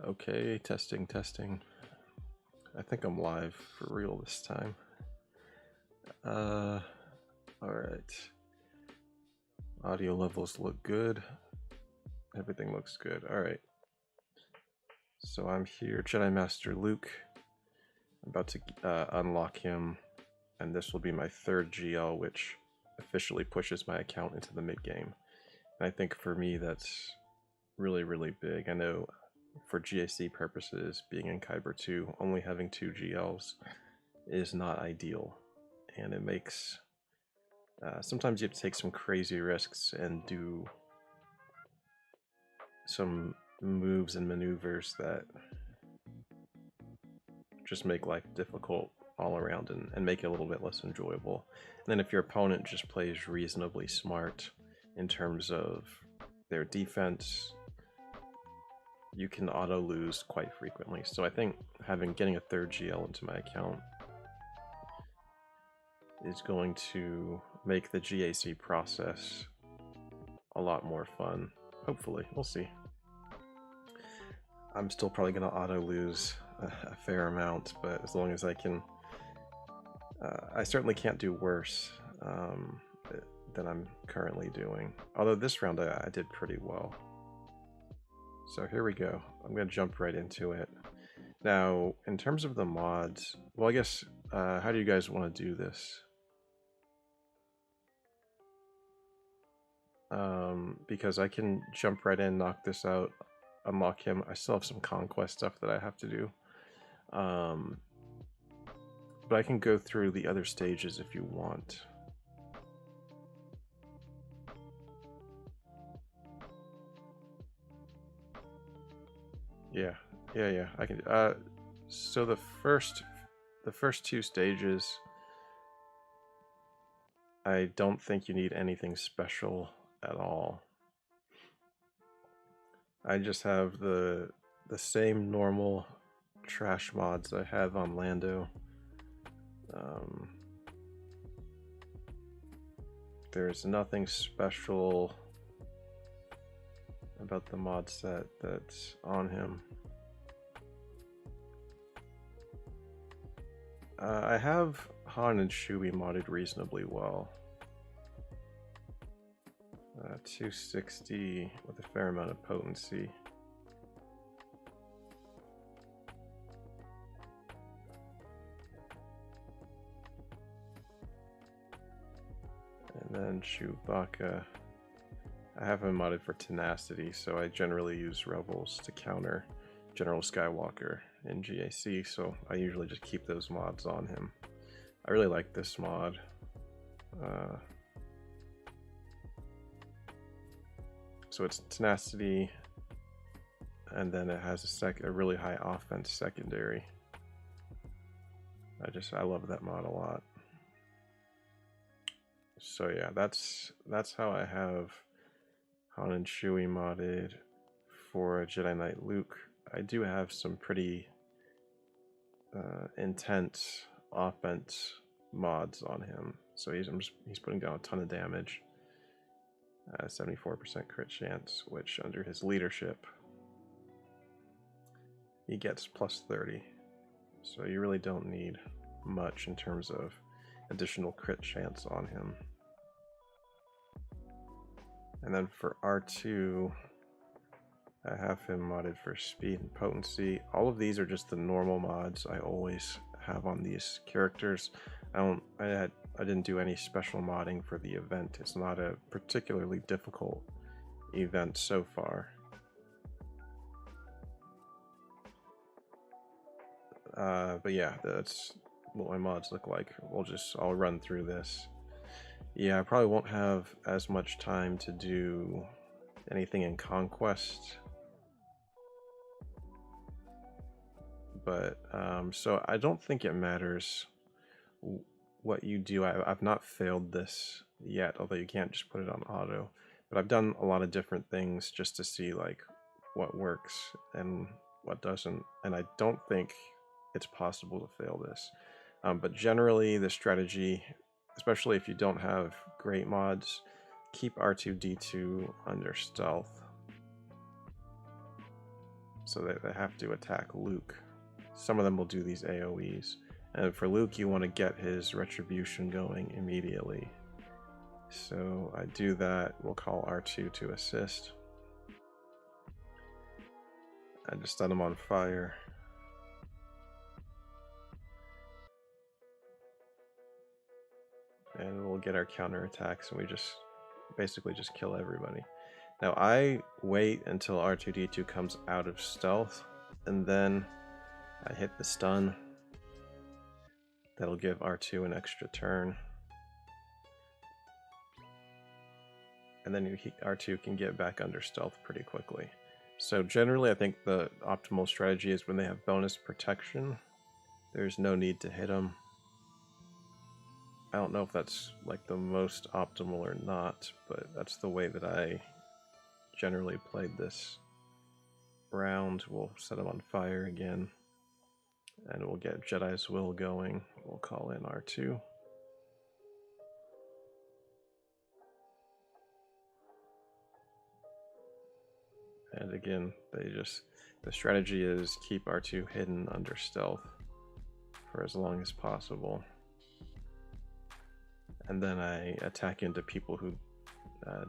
Okay, testing, testing. I think I'm live for real this time. Alright. Audio levels look good. Everything looks good. Alright. So I'm here, Jedi Master Luke. I'm about to unlock him, and this will be my third GL, which officially pushes my account into the mid-game. And I think for me that's really, really big. I know for GAC purposes, being in Kyber 2, only having 2 GLs is not ideal, and it makes sometimes you have to take some crazy risks and do some moves and maneuvers that just make life difficult all around and make it a little bit less enjoyable. And then if your opponent just plays reasonably smart in terms of their defense, you can auto lose quite frequently. So I think getting a third GL into my account is going to make the GAC process a lot more fun. Hopefully, we'll see. I'm still probably going to auto lose a fair amount, but as long as I can, I certainly can't do worse than I'm currently doing. Although this round I did pretty well. So here we go. I'm going to jump right into it. Now, in terms of the mods, well, I guess, how do you guys want to do this? Because I can jump right in, knock this out, unlock him. I still have some conquest stuff that I have to do. But I can go through the other stages if you want. Yeah, I can. So the first 2 stages, I don't think you need anything special at all. I just have the same normal trash mods I have on Lando. There's nothing special about the mod set that's on him. I have Han and Chewie modded reasonably well. 260 with a fair amount of potency. And then Chewbacca, I have him modded for tenacity, so I generally use Rebels to counter General Skywalker in GAC, so I usually just keep those mods on him. I really like this mod. So it's tenacity, and then it has a really high offense secondary. I love that mod a lot. So yeah, that's how I have Han and Chewie modded for Jedi Knight Luke. I do have some pretty intense offense mods on him. So he's putting down a ton of damage. 74% crit chance, which under his leadership he gets plus 30. So you really don't need much in terms of additional crit chance on him. And then for R2, I have him modded for speed and potency. All of these are just the normal mods I always have on these characters. I didn't do any special modding for the event. It's not a particularly difficult event so far. But yeah, that's what my mods look like. I'll run through this. Yeah, I probably won't have as much time to do anything in Conquest. But, so I don't think it matters what you do. I've not failed this yet, although you can't just put it on auto. But I've done a lot of different things just to see like what works and what doesn't. And I don't think it's possible to fail this. But generally the strategy, especially if you don't have great mods, keep R2-D2 under stealth. so they have to attack Luke. Some of them will do these AoEs. And for Luke, you want to get his retribution going immediately. So I do that. We'll call R2 to assist. I just set him on fire. And we'll get our counterattacks, and we just basically just kill everybody. Now I wait until R2-D2 comes out of stealth, and then I hit the stun. That'll give R2 an extra turn. And then R2 can get back under stealth pretty quickly. So generally I think the optimal strategy is when they have bonus protection, there's no need to hit them. I don't know if that's like the most optimal or not, but that's the way that I generally played this round. We'll set them on fire again, and we'll get Jedi's Will going. We'll call in R2. And again, the strategy is keep R2 hidden under stealth for as long as possible. And then I attack into people who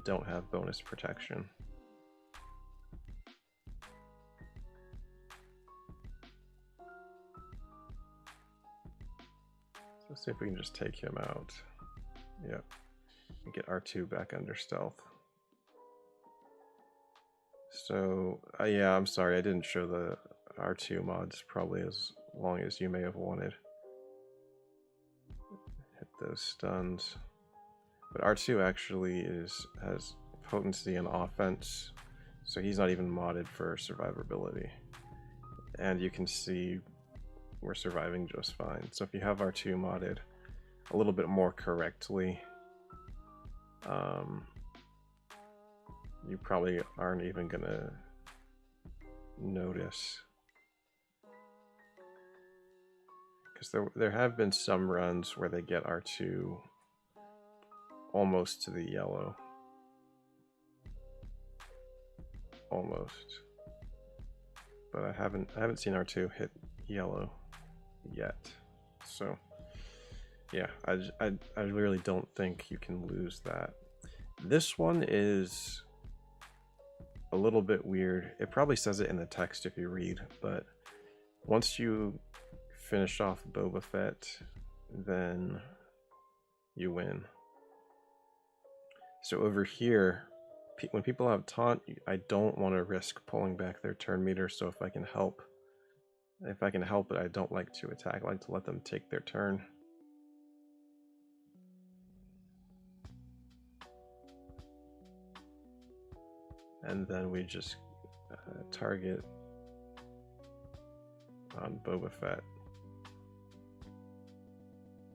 don't have bonus protection. So let's see if we can just take him out. Yep. And get R2 back under stealth. So, yeah, I'm sorry, I didn't show the R2 mods probably as long as you may have wanted. Hit those stuns. But R2 actually has potency and offense, so he's not even modded for survivability. And you can see we're surviving just fine. So if you have R2 modded a little bit more correctly, you probably aren't even gonna notice, because there have been some runs where they get R2 almost to the yellow, almost, but I haven't seen R2 hit yellow yet. So yeah, I really don't think you can lose that. This one is a little bit weird. It probably says it in the text if you read, but once you finish off Boba Fett, then you win. So over here, when people have taunt, I don't want to risk pulling back their turn meter, so if I can help it, I don't like to attack. I like to let them take their turn. And then we just target on Boba Fett.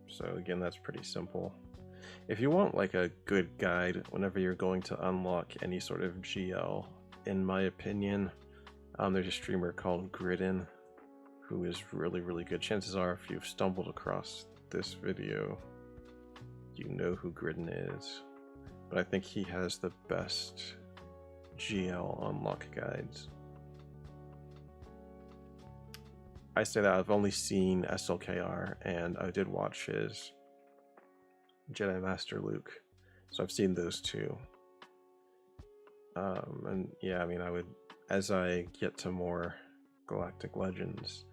So again, that's pretty simple. If you want like a good guide whenever you're going to unlock any sort of GL, in my opinion, there's a streamer called Gridden who is really good. Chances are if you've stumbled across this video, you know who Gridden is. But I think he has the best GL unlock guides. I say that I've only seen SLKR, and I did watch his Jedi Master Luke, so I've seen those two. And yeah, I mean, I would, as I get to more Galactic Legends,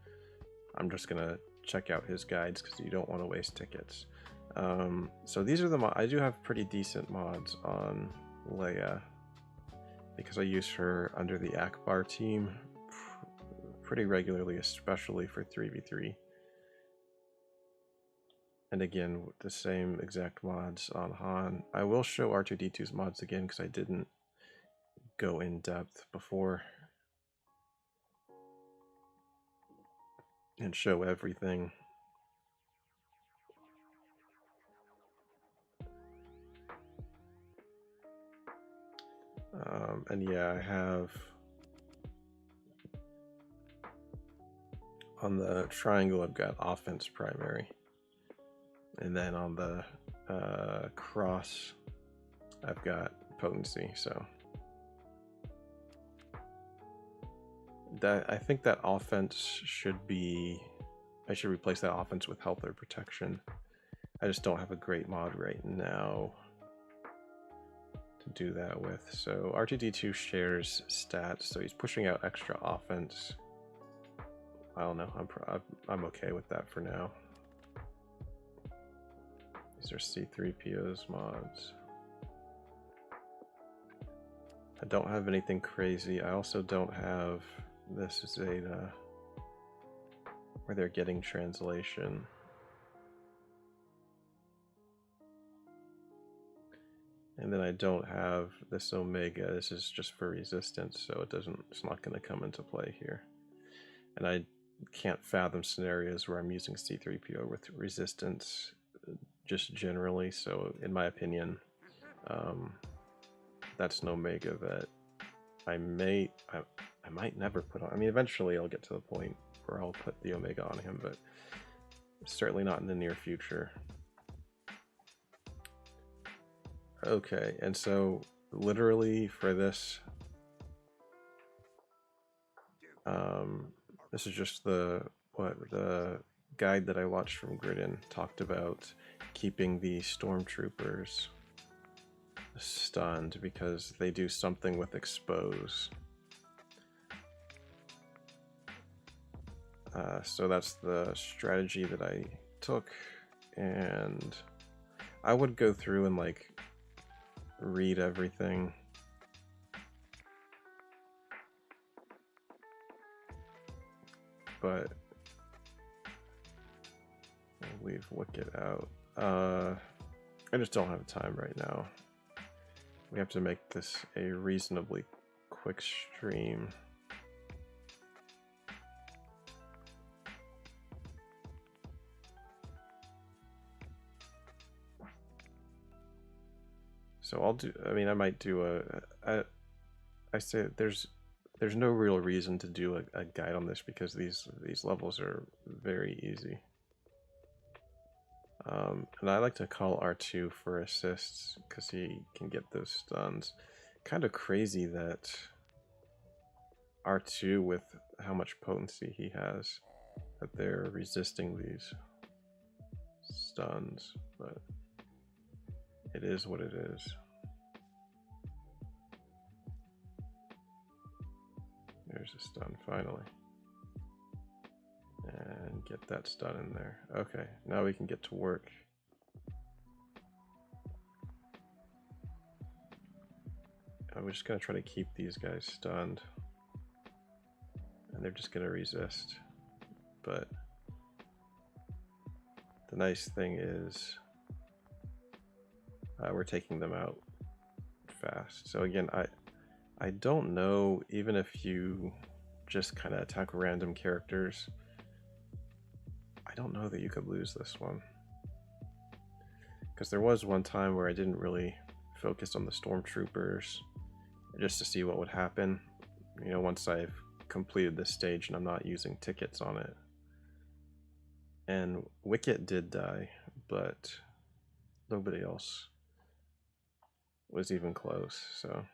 I'm just gonna check out his guides because you don't want to waste tickets. So these are the mods. I do have pretty decent mods on Leia, because I use her under the Akbar team pretty regularly, especially for 3v3. And again, with the same exact mods on Han. I will show R2-D2's mods again because I didn't go in depth before and show everything. And yeah, I have on the triangle, I've got offense primary, and then on the cross, I've got potency. So I think that offense should be... I should replace that offense with health or protection. I just don't have a great mod right now to do that with. So R2-D2 shares stats, so he's pushing out extra offense. I don't know. I'm okay with that for now. These are C3PO's mods. I don't have anything crazy. I also don't have this Zeta where they're getting translation. And then I don't have this Omega. This is just for resistance, so it's not going to come into play here. And I can't fathom scenarios where I'm using C3PO with resistance just generally, so in my opinion, that's an Omega that I might never put on. I mean, eventually I'll get to the point where I'll put the Omega on him, but certainly not in the near future. Okay, and so literally for this, this is just the guide that I watched from Gridden talked about keeping the stormtroopers stunned because they do something with expose. So that's the strategy that I took, and I would go through and like read everything. But I'll leave Wicket out. I just don't have time right now. We have to make this a reasonably quick stream. So I'll do, I mean, I might do I say there's no real reason to do a guide on this because these levels are very easy. And I like to call R2 for assists because he can get those stuns. Kind of crazy that R2, with how much potency he has, that they're resisting these stuns, but it is what it is. There's a stun finally. And get that stun in there. Okay, now we can get to work. We're just gonna try to keep these guys stunned. And they're just gonna resist. But the nice thing is we're taking them out fast. So again, I don't know, even if you just kind of attack random characters, I don't know that you could lose this one. Because there was one time where I didn't really focus on the stormtroopers just to see what would happen, you know, once I've completed this stage and I'm not using tickets on it. And Wicket did die, but nobody else was even close, so.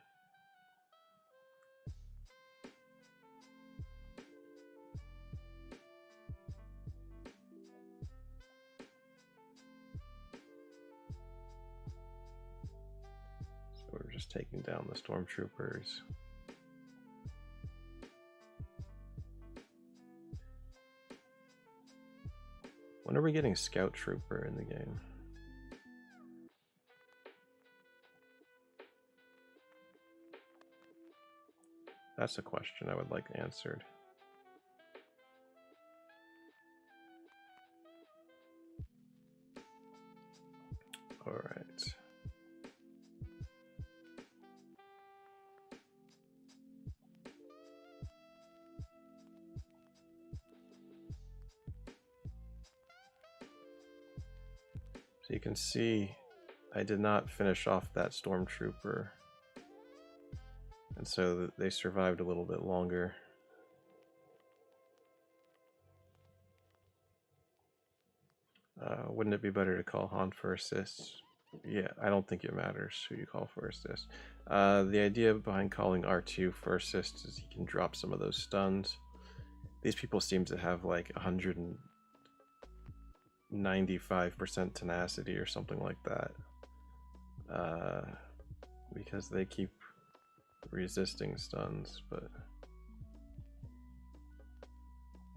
We're just taking down the stormtroopers. When are we getting Scout Trooper in the game? That's a question I would like answered. All right. So you can see I did not finish off that stormtrooper, and so they survived a little bit longer. Wouldn't it be better to call Han for assists? Yeah, I don't think it matters who you call for assist. The idea behind calling R2 for assist is he can drop some of those stuns. These people seem to have like 195% tenacity or something like that. Because they keep resisting stuns, but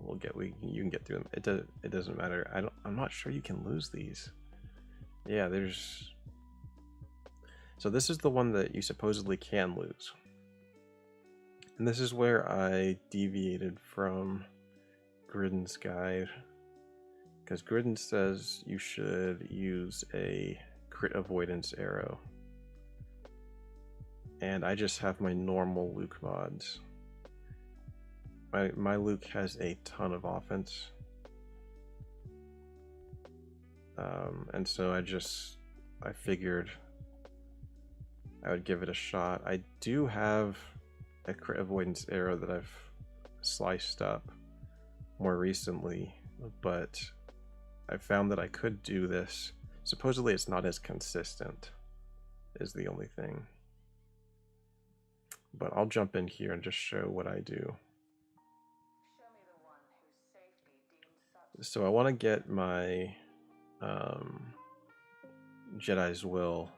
you can get through them. It doesn't matter. I'm not sure you can lose these. Yeah, so this is the one that you supposedly can lose. And this is where I deviated from Gridden's guide, because Gridden says you should use a crit avoidance arrow. And I just have my normal Luke mods. My Luke has a ton of offense. And so I figured I would give it a shot. I do have a crit avoidance arrow that I've sliced up more recently, but I found that I could do this. Supposedly it's not as consistent, is the only thing. But I'll jump in here and just show what I do. So I want to get my Jedi's Will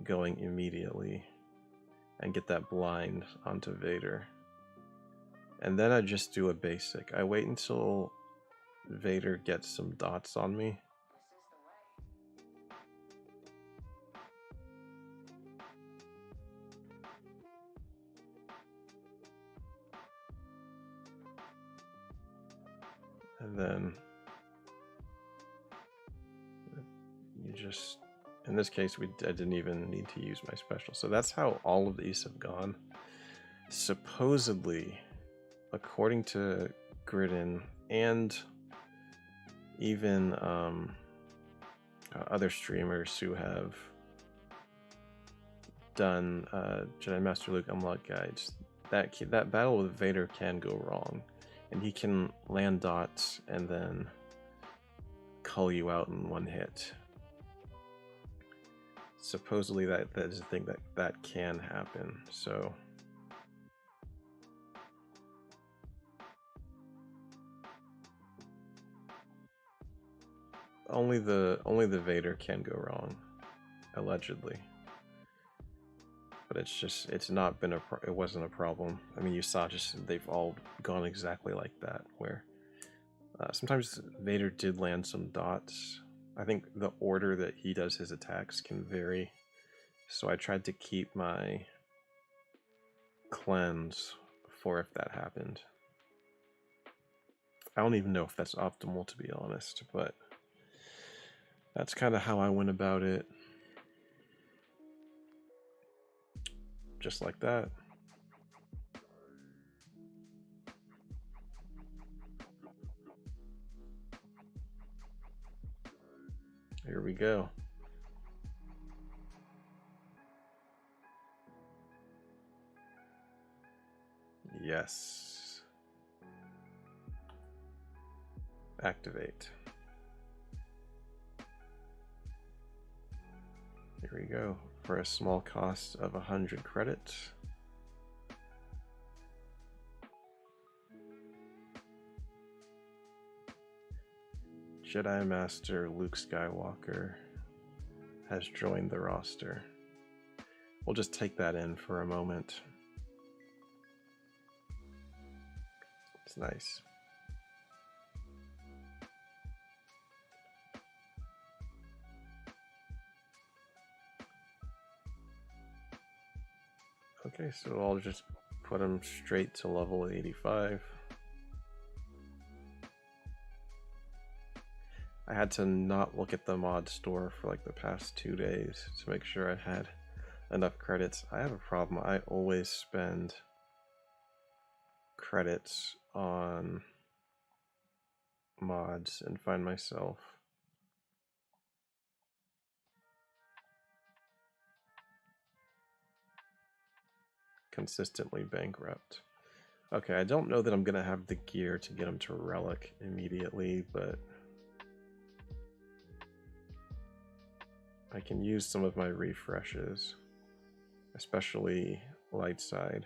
going immediately and get that blind onto Vader. And then I just do a basic. I wait until Vader gets some dots on me. And then you just, in this case, I didn't even need to use my special. So that's how all of these have gone. Supposedly, according to Gridden and even other streamers who have done Jedi Master Luke unlock guides, that battle with Vader can go wrong, and he can land dots and then cull you out in one hit. Supposedly that is a thing that can happen. So only the Vader can go wrong, allegedly. But it's not been it wasn't a problem. I mean, you saw they've all gone exactly like that, where sometimes Vader did land some dots. I think the order that he does his attacks can vary, so I tried to keep my cleanse for if that happened. I don't even know if that's optimal, to be honest, but that's kind of how I went about it. Just like that. Here we go. Yes. Activate. Here we go. For a small cost of 100 credits. Jedi Master Luke Skywalker has joined the roster. We'll just take that in for a moment. It's nice. Okay, so I'll just put him straight to level 85. I had to not look at the mod store for like the past 2 days to make sure I had enough credits. I have a problem. I always spend credits on mods and find myself consistently bankrupt. Okay, I don't know that I'm gonna have the gear to get him to relic immediately, but I can use some of my refreshes, especially light side.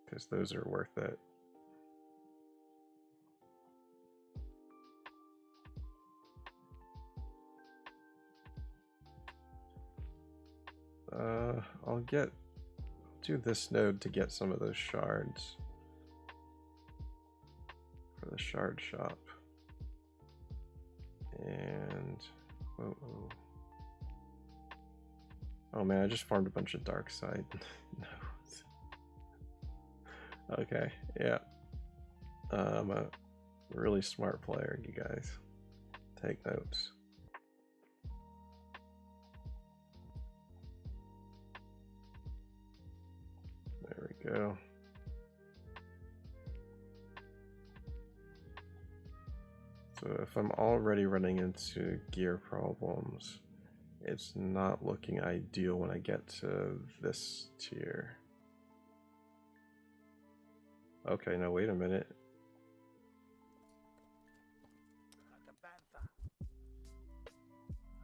Because those are worth it. I'll do this node to get some of those shards for the shard shop. And oh man, I just farmed a bunch of dark side. No. Okay, yeah. I'm a really smart player, you guys. Take notes. There we go. So if I'm already running into gear problems, it's not looking ideal when I get to this tier. Okay, now wait a minute.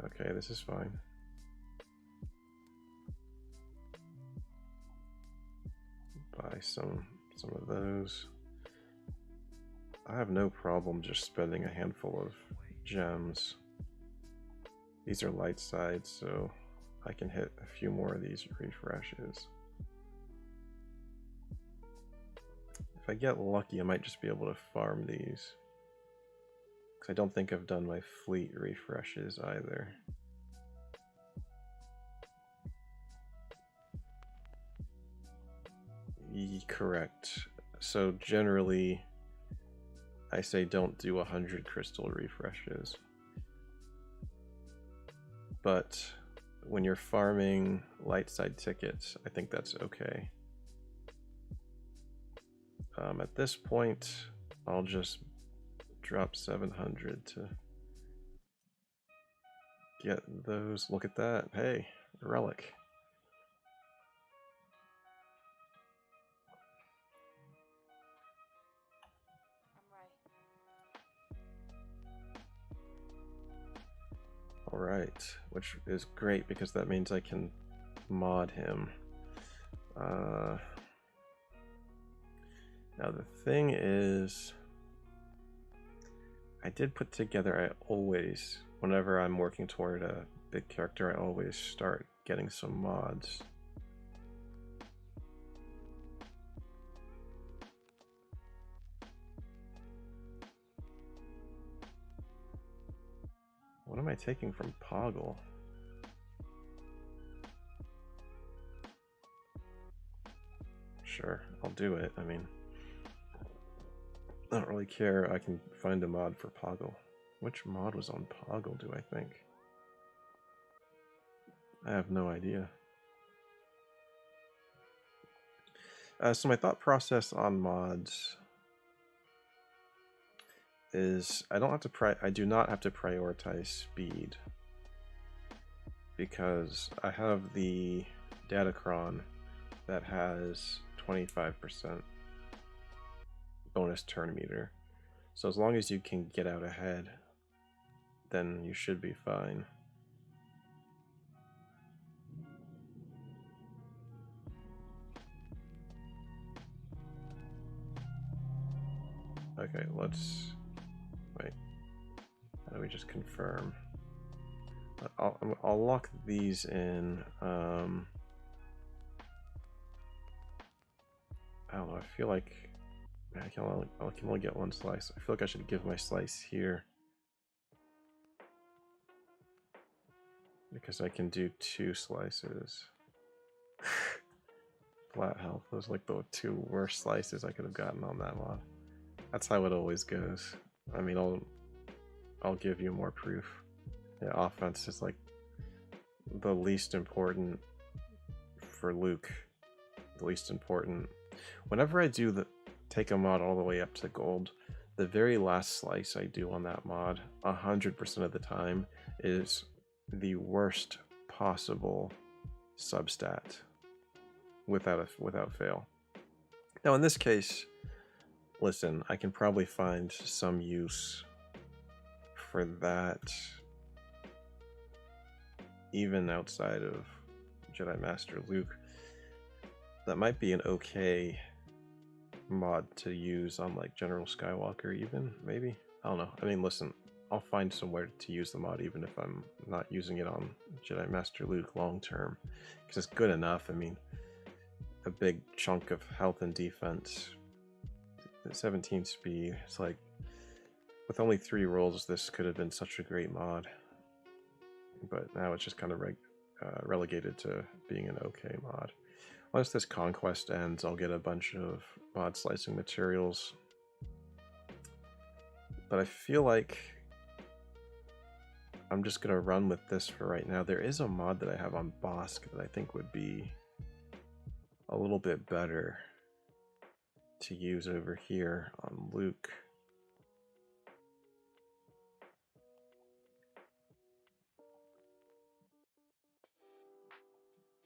Okay, this is fine. Buy some of those. I have no problem just spending a handful of gems. These are light side, so I can hit a few more of these refreshes. If I get lucky, I might just be able to farm these. Because I don't think I've done my fleet refreshes either. Correct. So generally, I say don't do 100 crystal refreshes. But when you're farming light side tickets, I think that's okay. At this point, I'll just drop 700 to get those. Look at that. Hey, relic. Alright, which is great because that means I can mod him. Now the thing is, I did put together, whenever I'm working toward a big character, I always start getting some mods. What am I taking from Poggle? Sure, I'll do it. I mean, I don't really care. I can find a mod for Poggle. Which mod was on Poggle, do I think? I have no idea. So my thought process on mods is I do not have to prioritize speed because I have the Datacron that has 25% bonus turn meter. So as long as you can get out ahead, then you should be fine. Okay, let's wait. How do we just confirm? I'll lock these in. I don't know. I feel like I can only get one slice. I feel like I should give my slice here because I can do 2 slices. Flat health. Those are like the 2 worst slices I could have gotten on that mod. That's how it always goes. I mean, I'll give you more proof. Yeah, offense is like the least important for Luke. The least important. Whenever I do take a mod all the way up to gold, the very last slice I do on that mod, 100% of the time, is the worst possible substat without fail. Now in this case, listen, I can probably find some use for that even outside of Jedi Master Luke. That might be an okay mod to use on like General Skywalker even, maybe? I don't know. I mean, listen, I'll find somewhere to use the mod even if I'm not using it on Jedi Master Luke long term, because it's good enough. I mean, a big chunk of health and defense, 17 speed. It's like, with only 3 rolls, this could have been such a great mod. But now it's just kind of relegated to being an okay mod. Once this conquest ends, I'll get a bunch of mod slicing materials. But I feel like I'm just going to run with this for right now. There is a mod that I have on Bosk that I think would be a little bit better to use over here on Luke.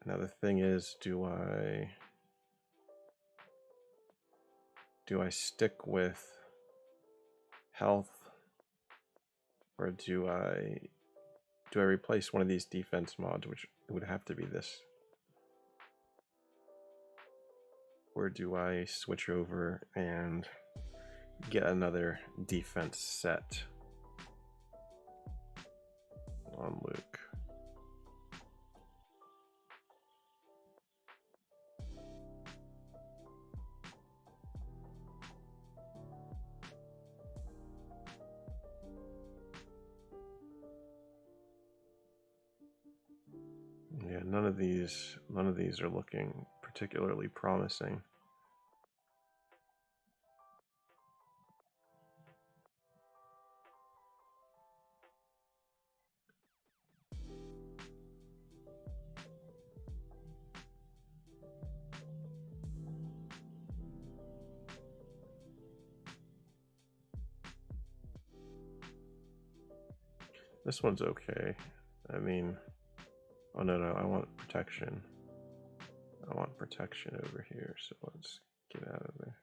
Now the thing is, do I stick with health, or do I replace one of these defense mods, which would have to be this? Or do I switch over and get another defense set on Luke? Yeah, none of these are looking particularly promising. This one's okay. I mean, oh no, I want protection. I want protection over here, so let's get out of there.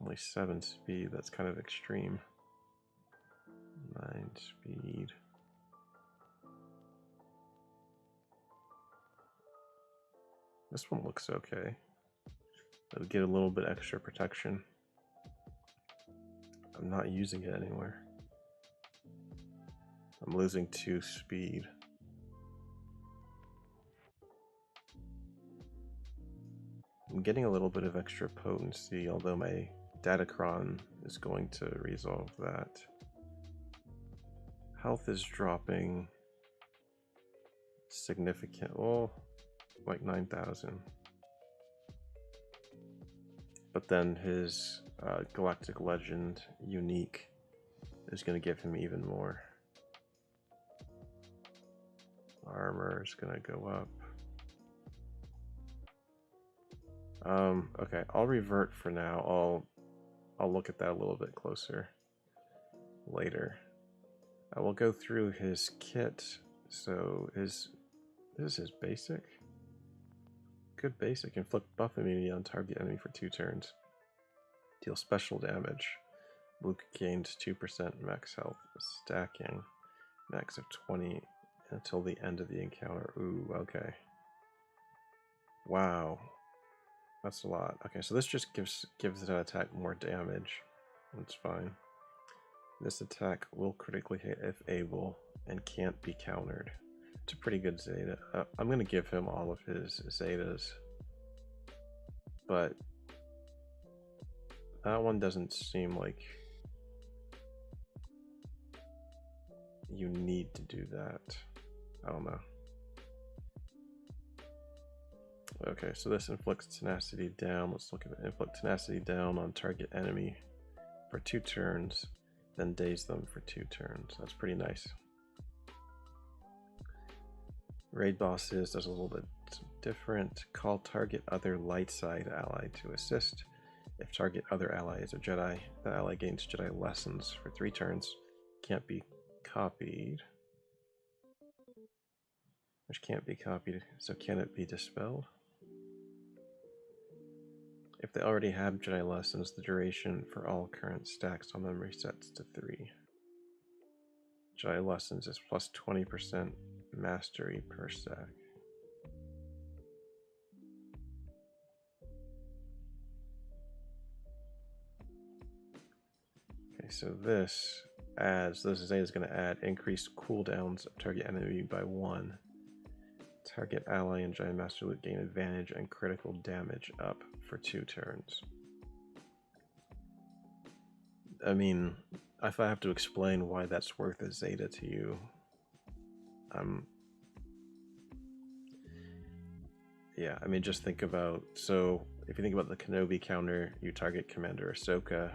Only 7 speed, that's kind of extreme. 9 speed. This one looks okay. It'll get a little bit extra protection. I'm not using it anywhere. I'm losing 2 speed. I'm getting a little bit of extra potency, although my Datacron is going to resolve that. Health is dropping significant, well, like 9,000. But then his Galactic Legend unique is going to give him even more. Armor is going to go up. Okay, I'll revert for now. I'll look at that a little bit closer later. I will go through his kit. So this is his basic. Good basic. Inflict buff immunity on target enemy for 2 turns. Deal special damage. Luke gains 2% max health. Stacking. Max of 20 until the end of the encounter. Ooh, okay. Wow. That's a lot. Okay, so this just gives that attack more damage. That's fine. This attack will critically hit if able and can't be countered. It's a pretty good Zeta. I'm going to give him all of his Zetas. But that one doesn't seem like you need to do that. I don't know. Okay, so this inflicts tenacity down. Let's look at it. Inflict tenacity down on target enemy for 2 turns, then daze them for 2 turns. That's pretty nice. Raid bosses does a little bit different. Call target other light side ally to assist. If target other ally is a Jedi, the ally gains Jedi lessons for 3 turns. Can't be copied. Which can't be copied, so can it be dispelled? If they already have Jedi lessons, the duration for all current stacks on them resets to 3. Jedi lessons is plus 20% mastery per stack. Okay, so this Zeta is going to add increased cooldowns of target enemy by 1. Target ally and Jedi Master Luke gain advantage and critical damage up for 2 turns. I mean, if I have to explain why that's worth a Zeta to you, yeah, I mean, just think about, so if you think about the Kenobi counter, you target Commander Ahsoka,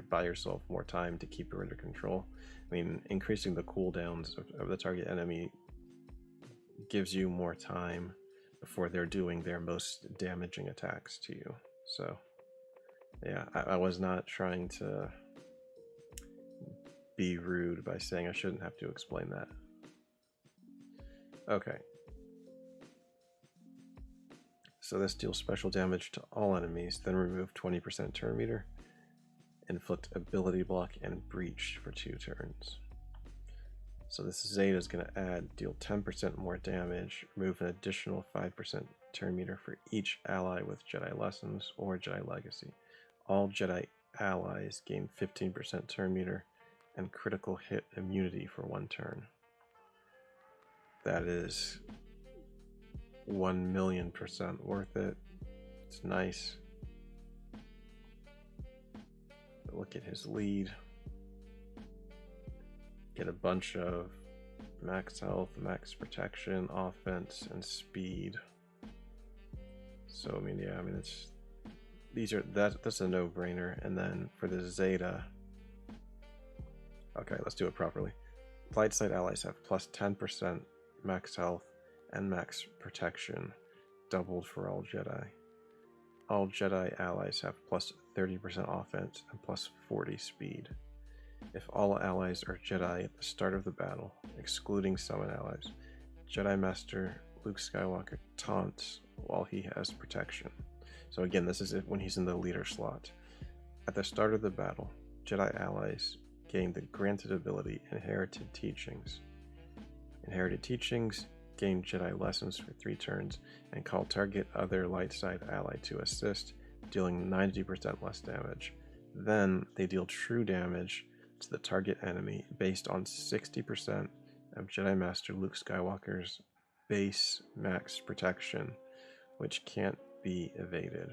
buy yourself more time to keep her under control. I mean, increasing the cooldowns of the target enemy gives you more time before they're doing their most damaging attacks to you. So, yeah, I was not trying to be rude by saying I shouldn't have to explain that. Okay. So this deals special damage to all enemies, then remove 20% turn meter, inflict ability block and breach for 2 turns. So this Zeta is going to deal 10% more damage, remove an additional 5% turn meter for each ally with Jedi Lessons or Jedi Legacy. All Jedi allies gain 15% turn meter and critical hit immunity for 1 turn. That is 1,000,000% worth it. It's nice. Look at his lead. Get a bunch of max health, max protection, offense, and speed. So I mean, yeah, I mean that's a no-brainer. And then for the Zeta, okay, let's do it properly. Light side allies have plus 10% max health and max protection, doubled for all Jedi. All Jedi allies have plus 30% offense and plus 40 speed. If all allies are Jedi at the start of the battle, excluding summon allies, Jedi Master Luke Skywalker taunts while he has protection. So again, this is when he's in the leader slot. At the start of the battle, Jedi allies gain the granted ability Inherited Teachings. Inherited Teachings gain Jedi Lessons for 3 turns and call target other light side ally to assist, dealing 90% less damage. Then they deal true damage to the target enemy based on 60% of Jedi Master Luke Skywalker's base max protection, which can't be evaded.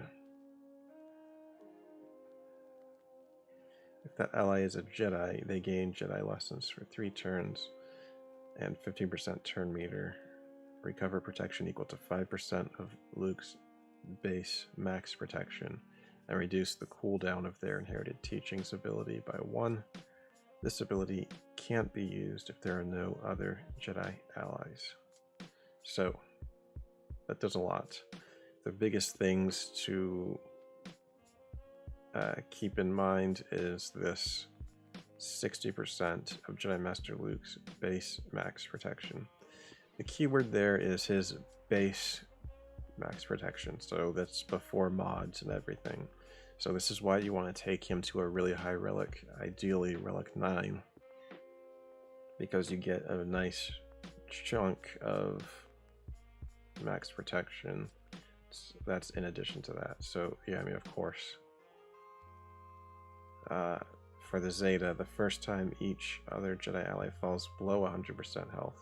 If that ally is a Jedi, they gain Jedi Lessons for 3 turns and 15% turn meter, recover protection equal to 5% of Luke's base max protection, and reduce the cooldown of their Inherited Teachings ability by 1. This ability can't be used if there are no other Jedi allies. So, that does a lot. The biggest things to keep in mind is this 60% of Jedi Master Luke's base max protection. The keyword there is his base max protection, so that's before mods and everything. So this is why you want to take him to a really high relic, ideally relic 9, because you get a nice chunk of max protection. That's in addition to that. So yeah, I mean, of course, for the Zeta, the first time each other Jedi ally falls below 100% health,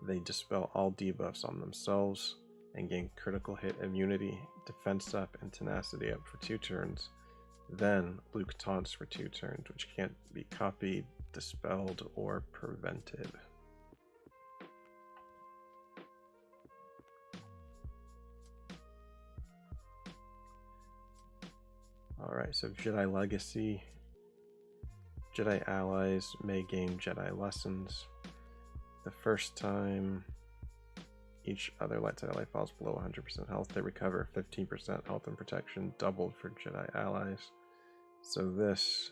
they dispel all debuffs on themselves and gain critical hit immunity, defense up, and tenacity up for 2 turns. Then Luke taunts for 2 turns, which can't be copied, dispelled, or prevented. Alright, so Jedi Legacy. Jedi allies may gain Jedi Lessons. The first time each other light side ally falls below 100% health, they recover 15% health and protection, doubled for Jedi allies. So this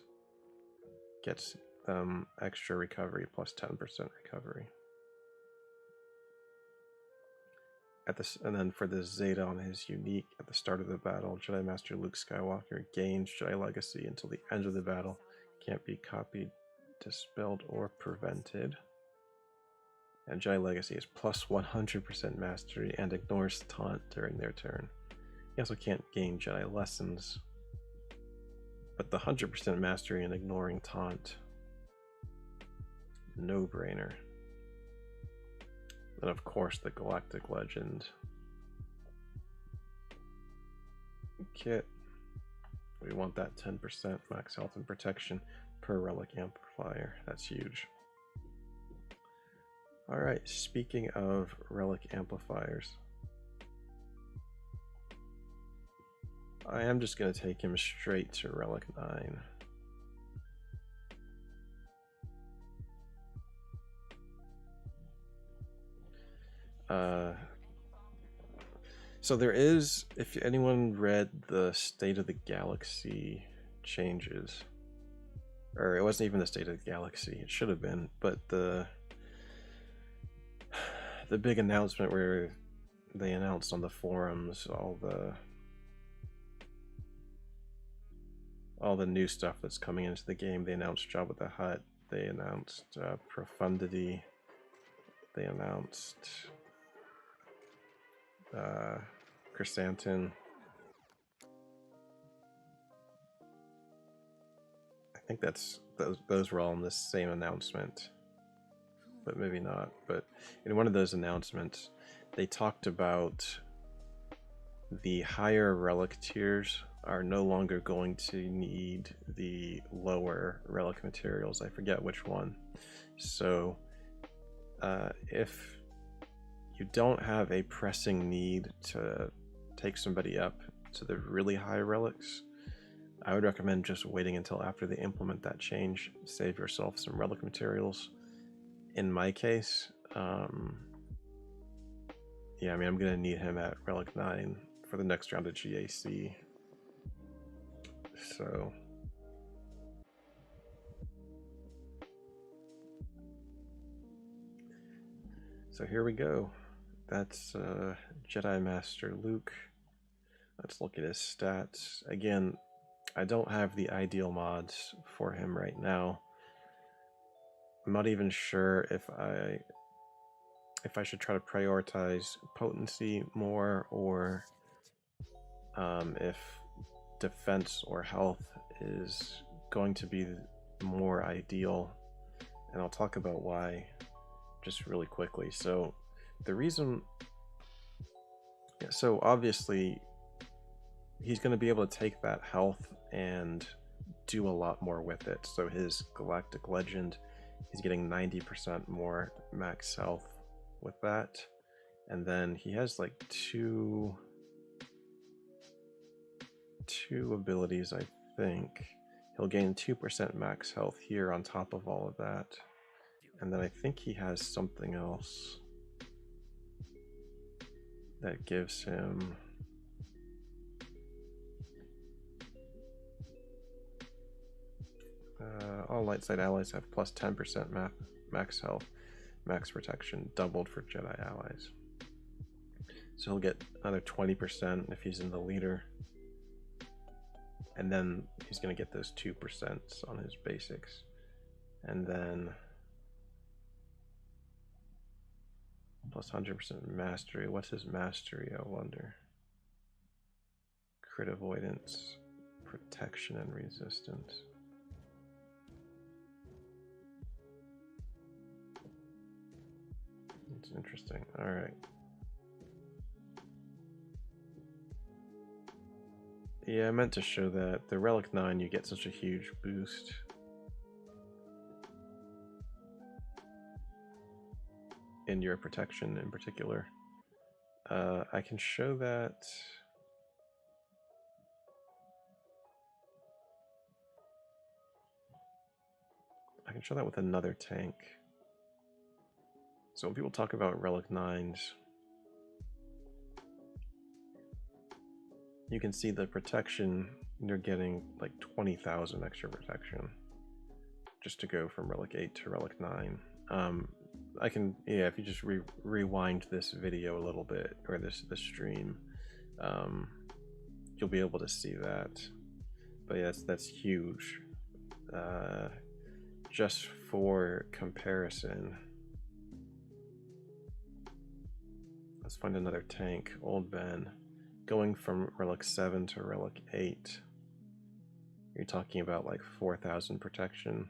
gets them extra recovery plus 10% recovery. at this, and then for the Zeta on his unique, at the start of the battle, Jedi Master Luke Skywalker gains Jedi Legacy until the end of the battle. Can't be copied, dispelled, or prevented. And Jedi Legacy is plus 100% mastery and ignores taunt during their turn. He also can't gain Jedi Lessons, but the 100% mastery and ignoring taunt, no brainer. And of course the Galactic Legend kit. We want that 10% max health and protection per relic amplifier. That's huge. Alright, speaking of relic amplifiers, I am just going to take him straight to relic 9. So there is, if anyone read the State of the Galaxy changes, or it wasn't even the State of the Galaxy, it should have been, but the big announcement where they announced on the forums all the new stuff that's coming into the game. They announced Jabba the Hutt, they announced Profundity, they announced Chrysanthemum. I think those were all in the same announcement, but maybe not. But in one of those announcements, they talked about the higher relic tiers are no longer going to need the lower relic materials. I forget which one. So if you don't have a pressing need to take somebody up to the really high relics, I would recommend just waiting until after they implement that change. Save yourself some relic materials. In my case, yeah, I mean, I'm gonna need him at relic 9 for the next round of GAC. So here we go. That's Jedi Master Luke. Let's look at his stats. Again, I don't have the ideal mods for him right now. I'm not even sure if I should try to prioritize potency more, or if defense or health is going to be more ideal, and I'll talk about why just really quickly. So the reason, so obviously he's going to be able to take that health and do a lot more with it. So his Galactic Legend, he's getting 90% more max health with that, and then he has like two abilities. I think he'll gain 2% max health here on top of all of that, and then I think he has something else that gives him all light side allies have plus 10% max health, max protection, doubled for Jedi allies. So he'll get another 20% if he's in the leader, and then he's going to get those 2% on his basics, and then plus 100% mastery. What's his mastery, I wonder? Crit avoidance, protection, and resistance. It's interesting. Alright. Yeah, I meant to show that. The Relic 9, you get such a huge boost. In your protection in particular. I can show that. I can show that with another tank. So when people talk about Relic 9s, you can see the protection, you're getting like 20,000 extra protection just to go from Relic 8 to Relic 9. I can, yeah, if you just rewind this video a little bit, or this stream, you'll be able to see that. But yeah, that's huge. Just for comparison, let's find another tank. Old Ben, going from relic 7 to relic 8, you're talking about like 4,000 protection.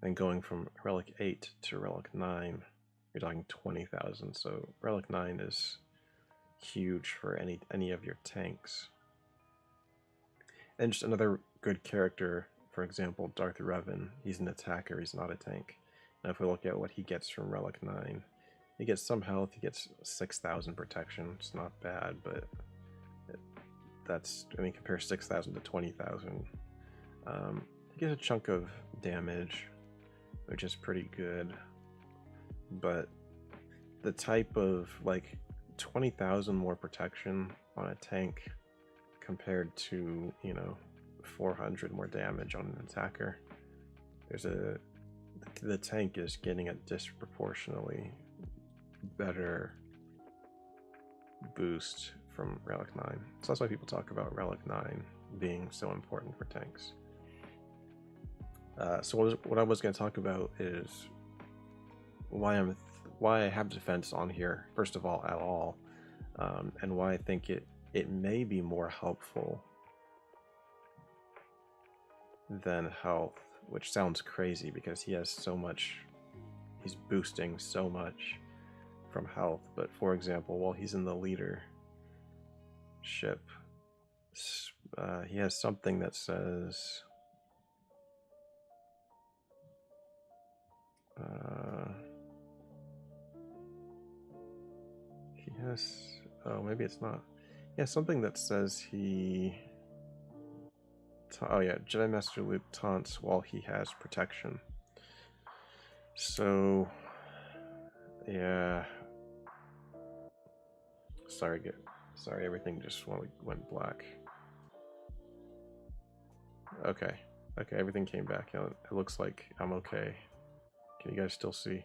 And going from relic 8 to relic 9, you're talking 20,000. So relic 9 is huge for any of your tanks. And just another good character, for example, Darth Revan. He's an attacker, he's not a tank. Now if we look at what he gets from relic 9, he gets some health, he gets 6,000 protection. It's not bad, but that's, I mean, compare 6,000 to 20,000. He gets a chunk of damage, which is pretty good, but the type of, like, 20,000 more protection on a tank compared to, you know, 400 more damage on an attacker, the tank is getting a disproportionately better boost from relic 9. So that's why people talk about relic 9 being so important for tanks. So what I was going to talk about is why I have defense on here, first of all, at all, and why I think it may be more helpful than health, which sounds crazy because he has so much, he's boosting so much from health. But for example, while he's in the leadership, he has something that says he has, oh, maybe it's not. He has something that says oh yeah, Jedi Master Luke taunts while he has protection. So yeah, sorry, everything just went black. Okay, everything came back. It looks like I'm okay. Can you guys still see?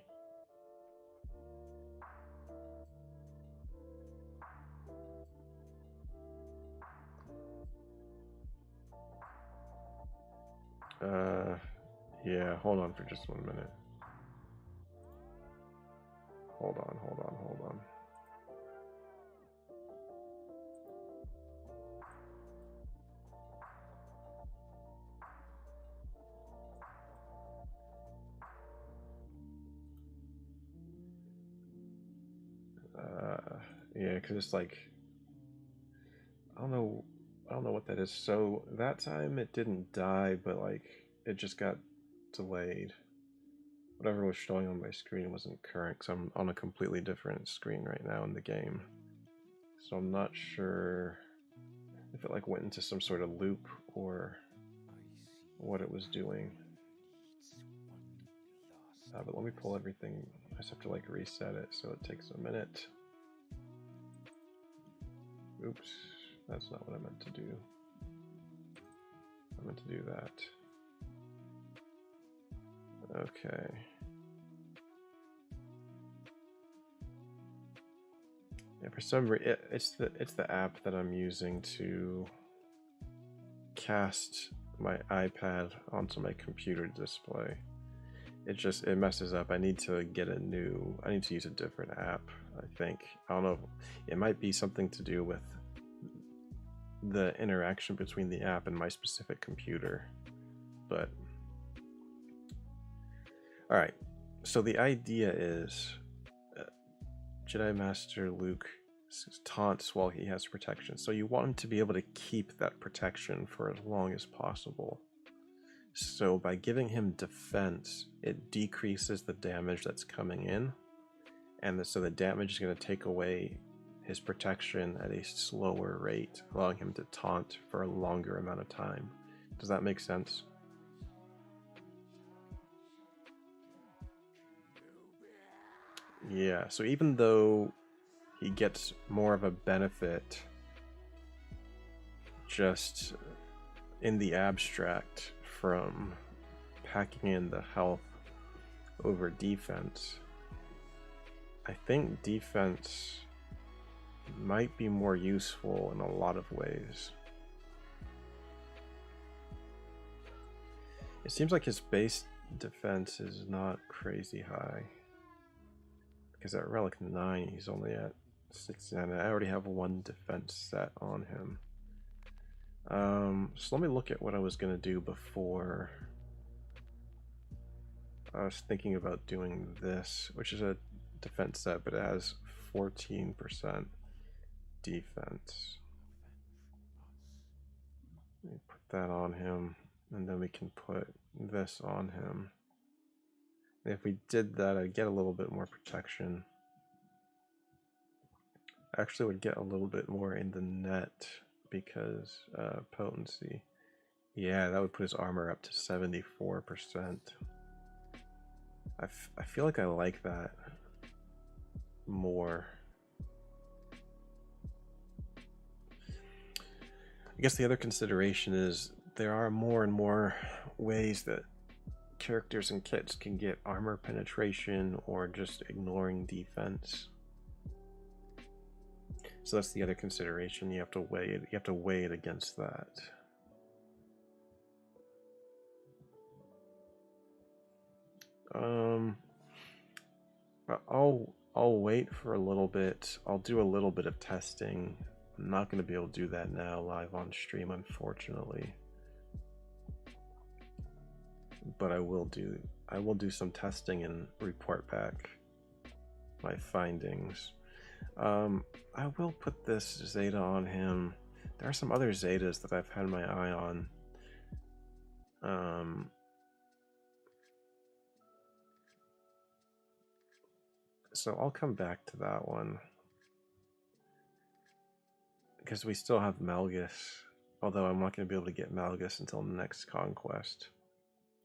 Yeah, hold on for just 1 minute. Hold on. Yeah, because it's like, I don't know what that is. So that time it didn't die, but like it just got delayed. Whatever was showing on my screen wasn't current, because I'm on a completely different screen right now in the game. So I'm not sure if it like went into some sort of loop or what it was doing. But let me pull everything. I just have to like reset it, so it takes a minute. Oops, that's not what I meant to do. I meant to do that. Okay. Yeah, for some reason, it's the app that I'm using to cast my iPad onto my computer display. It messes up. I need to use a different app, I think. I don't know. It might be something to do with the interaction between the app and my specific computer. But all right. So the idea is Jedi Master Luke taunts while he has protection. So you want him to be able to keep that protection for as long as possible. So by giving him defense, it decreases the damage that's coming in, and so the damage is going to take away his protection at a slower rate, allowing him to taunt for a longer amount of time. Does that make sense? Yeah, so even though he gets more of a benefit just in the abstract from packing in the health over defense, I think defense might be more useful in a lot of ways. It seems like his base defense is not crazy high. Because at Relic 9, he's only at 69. I already have one defense set on him. So let me look at what I was going to do before. I was thinking about doing this, which is a defense set, but it has 14% defense. Let me put that on him, and then we can put this on him. And if we did that, I'd get a little bit more protection. I actually would get a little bit more in the net because potency. Yeah, that would put his armor up to 74%. I feel like I like that more. I guess the other consideration is there are more and more ways that characters and kits can get armor penetration or just ignoring defense. So that's the other consideration. You have to weigh it. You have to weigh it against that. I'll wait for a little bit. I'll do a little bit of testing. I'm not going to be able to do that now live on stream, unfortunately. But I will do some testing and report back my findings. I will put this Zeta on him. There are some other Zetas that I've had my eye on. So I'll come back to that one. Because we still have Malgus. Although I'm not going to be able to get Malgus until the next conquest.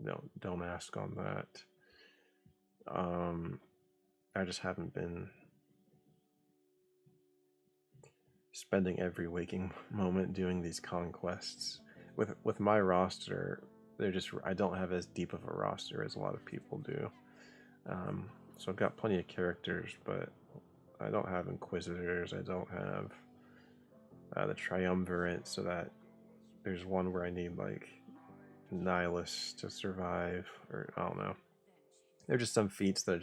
No, don't ask on that. I just haven't been spending every waking moment doing these conquests. With my roster, I don't have as deep of a roster as a lot of people do. So I've got plenty of characters, but I don't have Inquisitors. I don't have the Triumvirate, so that there's one where I need like Nihilus to survive, or I don't know. There are just some feats that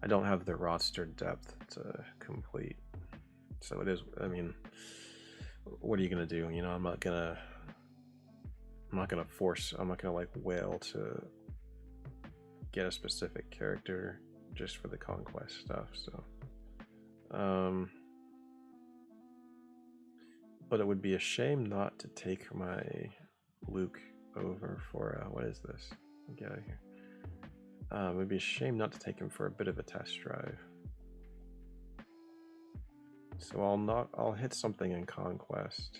I don't have the roster depth to complete. So it is, I mean, what are you gonna do? You know, I'm not gonna like wail to get a specific character just for the conquest stuff. So but it would be a shame not to take my Luke over for what is this? Get out of here. It would be a shame not to take him for a bit of a test drive. So I'll hit something in Conquest.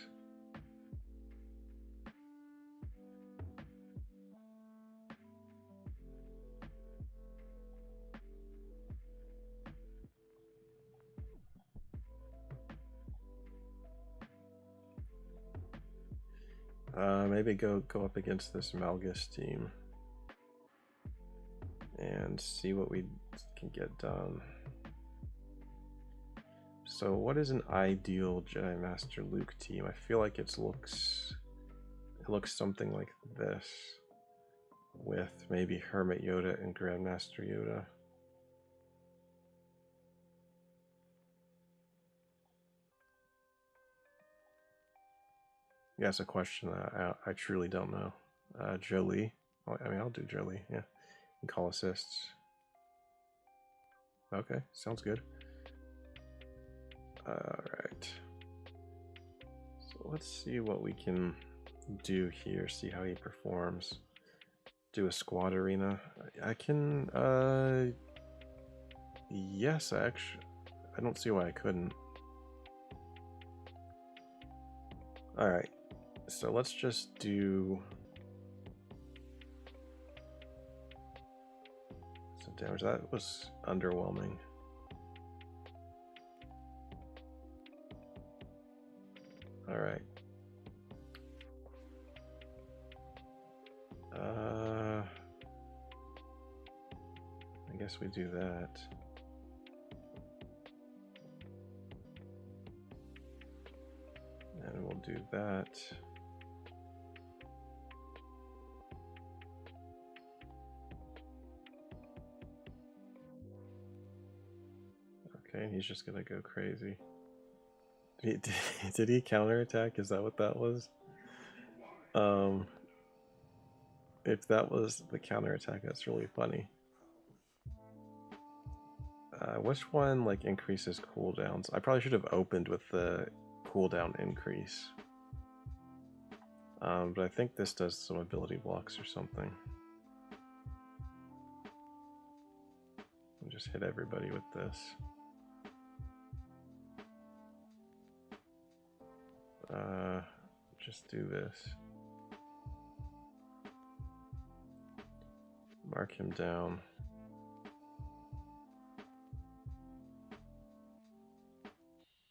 Maybe go up against this Malgus team and see what we can get done. So what is an ideal Jedi Master Luke team? I feel like it looks something like this, with maybe Hermit Yoda and Grandmaster Yoda. Yeah, it's a question that I truly don't know. Jolie. I mean, I'll do Jolie, yeah. And call assists. Okay, sounds good. Alright. So let's see what we can do here, see how he performs. Do a squad arena. I can, yes, I don't see why I couldn't. Alright. So let's just do some damage. That was underwhelming. All right. I guess we do that. And we'll do that. Okay, he's just gonna go crazy. Did he counterattack? Is that what that was? If that was the counterattack, that's really funny. Which one like increases cooldowns? I probably should have opened with the cooldown increase. But I think this does some ability blocks or something. I'll just hit everybody with this. Just do this. Mark him down.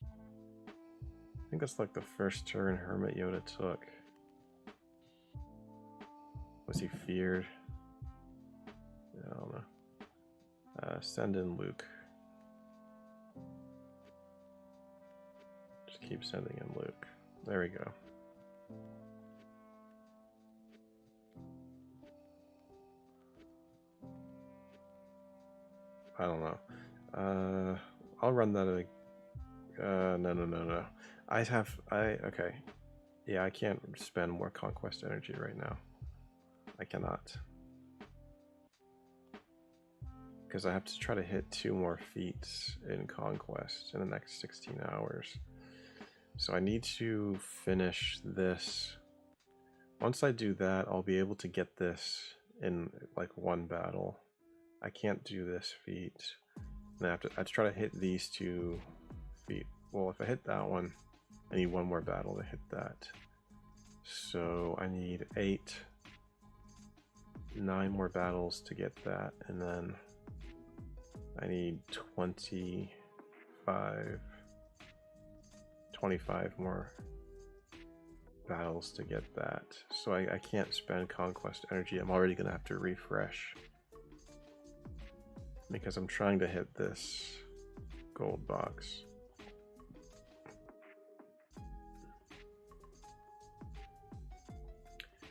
I think that's like the first turn Hermit Yoda took. Was he feared? I don't know. Send in Luke. Just keep sending in Luke. There we go. I don't know. I'll run that. No. Okay. Yeah, I can't spend more conquest energy right now. I cannot. Because I have to try to hit 2 more feats in conquest in the next 16 hours. So I need to finish this. Once I do that, I'll be able to get this in like 1 battle. I can't do this feat. And I have to try to hit these 2 feet. Well, if I hit that one, I need 1 more battle to hit that. So I need 9 more battles to get that, and then I need 25 more battles to get that. So I can't spend conquest energy. I'm already gonna have to refresh because I'm trying to hit this gold box.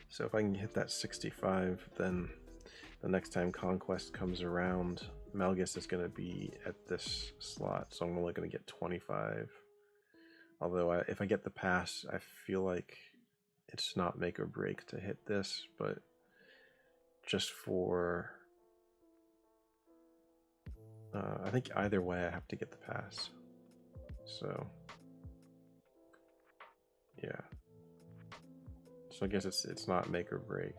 So if I can hit that 65, then the next time conquest comes around, Malgus is going to be at this slot, so I'm only going to get 25. Although if I get the pass, I feel like it's not make or break to hit this, but just for... I think either way I have to get the pass. So, yeah. So I guess it's not make or break,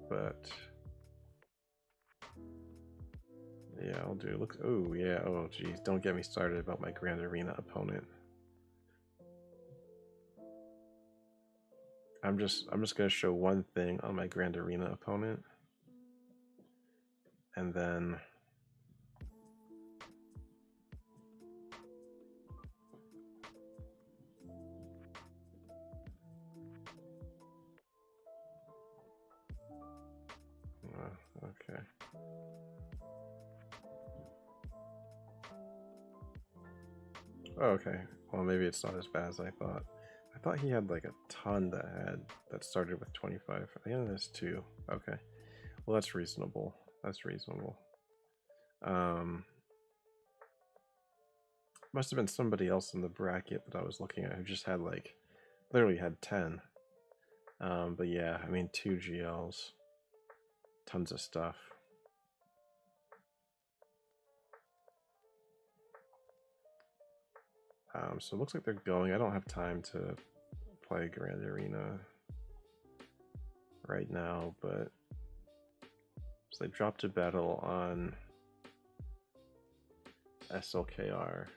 but... Yeah, I'll do. Look. Oh, yeah. Oh, geez. Don't get me started about my Grand Arena opponent. I'm just gonna show one thing on my Grand Arena opponent, and then okay. Oh, okay. Well, maybe it's not as bad as I thought. I thought he had like a ton that started with 25. I think there's 2. Okay. Well, that's reasonable. That's reasonable. Must have been somebody else in the bracket that I was looking at who just had like, literally had 10. But yeah, I mean 2 GLs. Tons of stuff. So it looks like they're going. I don't have time to play Grand Arena right now, but so they dropped a battle on SLKR.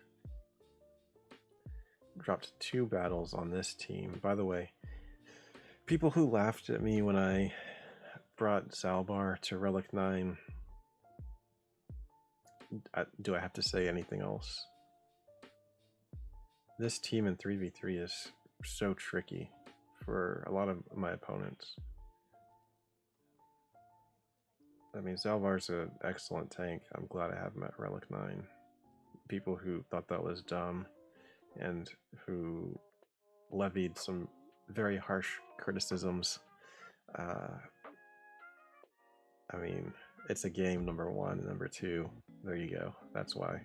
Dropped 2 battles on this team. By the way, people who laughed at me when I brought Zalbar to Relic 9, do I have to say anything else? This team in 3v3 is so tricky for a lot of my opponents. I mean, Zalbar's an excellent tank. I'm glad I have him at Relic 9. People who thought that was dumb and who levied some very harsh criticisms. I mean, it's a game, number one, and number two. There you go. That's why.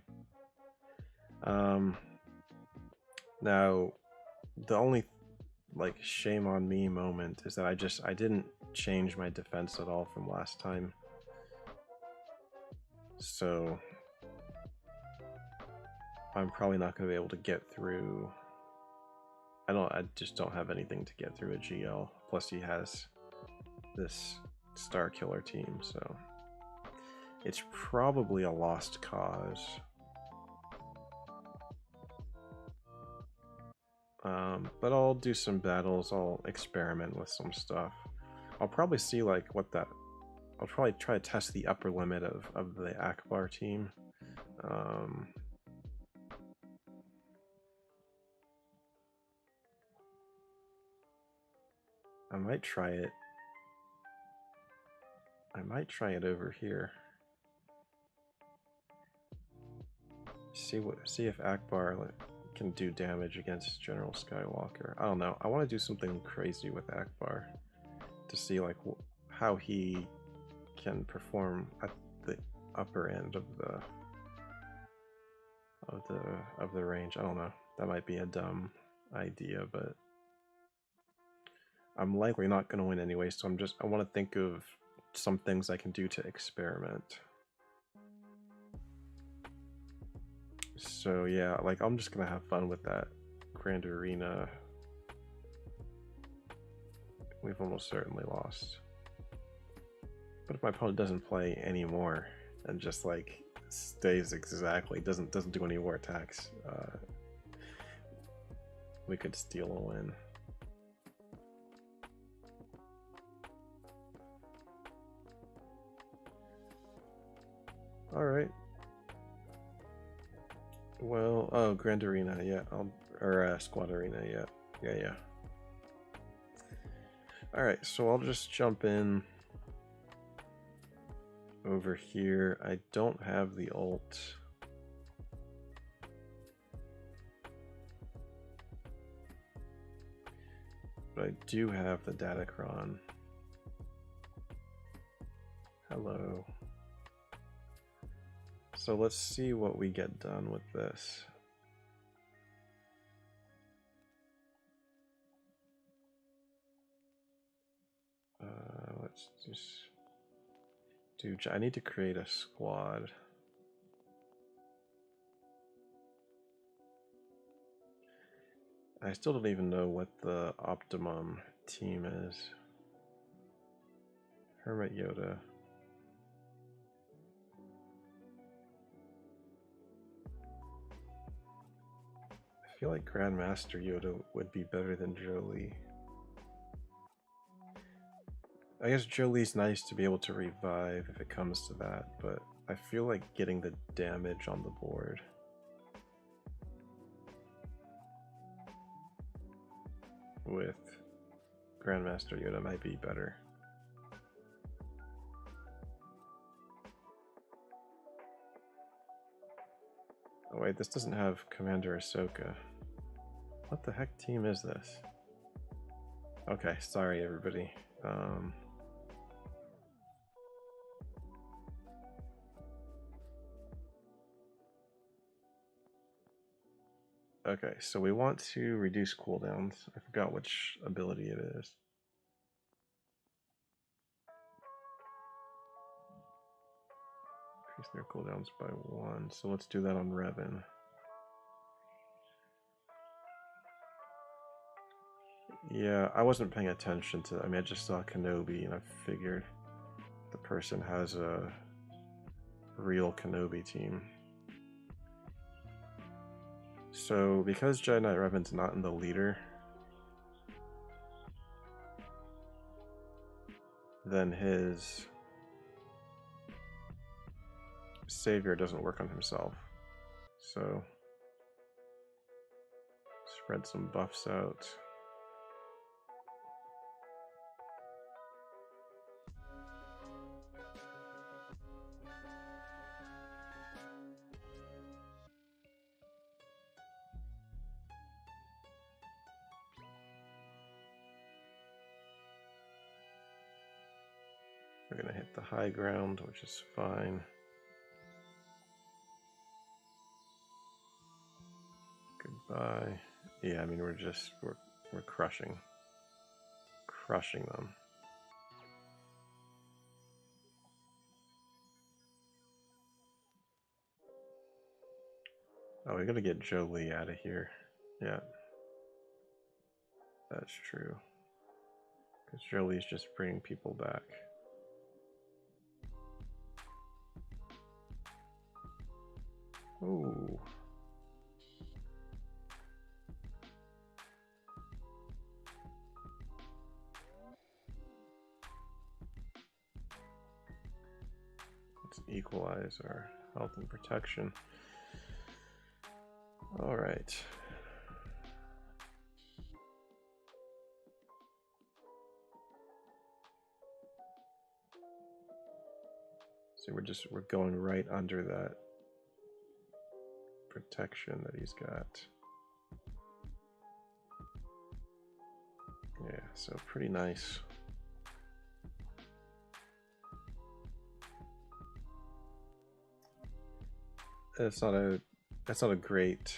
Now, the only like shame on me moment is that I didn't change my defense at all from last time. So I'm probably not going to be able to get through. I just don't have anything to get through a GL. Plus he has this Star Killer team, so it's probably a lost cause. But I'll do some battles, I'll experiment with some stuff. I'll probably see like what that... I'll probably try to test the upper limit of the Akbar team. I might try it. I might try it over here. See if Akbar can do damage against General Skywalker. I don't know. I want to do something crazy with Akbar to see like how he can perform at the upper end of the range. I don't know. That might be a dumb idea, but I'm likely not going to win anyway, so I want to think of some things I can do to experiment. So yeah, like I'm just going to have fun with that Grand Arena. We've almost certainly lost. But if my opponent doesn't play anymore and just like stays exactly, doesn't do any more attacks, we could steal a win. Alright. Well, oh, Grand Arena, yeah. Or Squad Arena, yeah. Yeah. Alright, so I'll just jump in over here. I don't have the ult. But I do have the Datacron. Hello. So let's see what we get done with this. Let's just do... I need to create a squad. I still don't even know what the optimum team is. Hermit Yoda. I feel like Grandmaster Yoda would be better than Jolie. I guess Jolie's nice to be able to revive if it comes to that, but I feel like getting the damage on the board. With Grandmaster Yoda might be better. Oh wait, this doesn't have Commander Ahsoka. What the heck team is this? Okay, sorry everybody. Okay, so we want to reduce cooldowns. I forgot which ability it is. Increase their cooldowns by 1. So let's do that on Revan. Yeah, I wasn't paying attention to... I mean, I just saw Kenobi and I figured the person has a real Kenobi team. So, because Jedi Knight Revan's not in the leader, then his savior doesn't work on himself. So, spread some buffs out. We're gonna hit the high ground, which is fine. Goodbye. Yeah, I mean we're crushing them. Oh, we gotta get Jolie out of here. Yeah, that's true. Because Jolie's just bringing people back. Ooh. Let's equalize our health and protection. All right. See, we're going right under that protection that he's got. Yeah, so pretty nice. That's not a great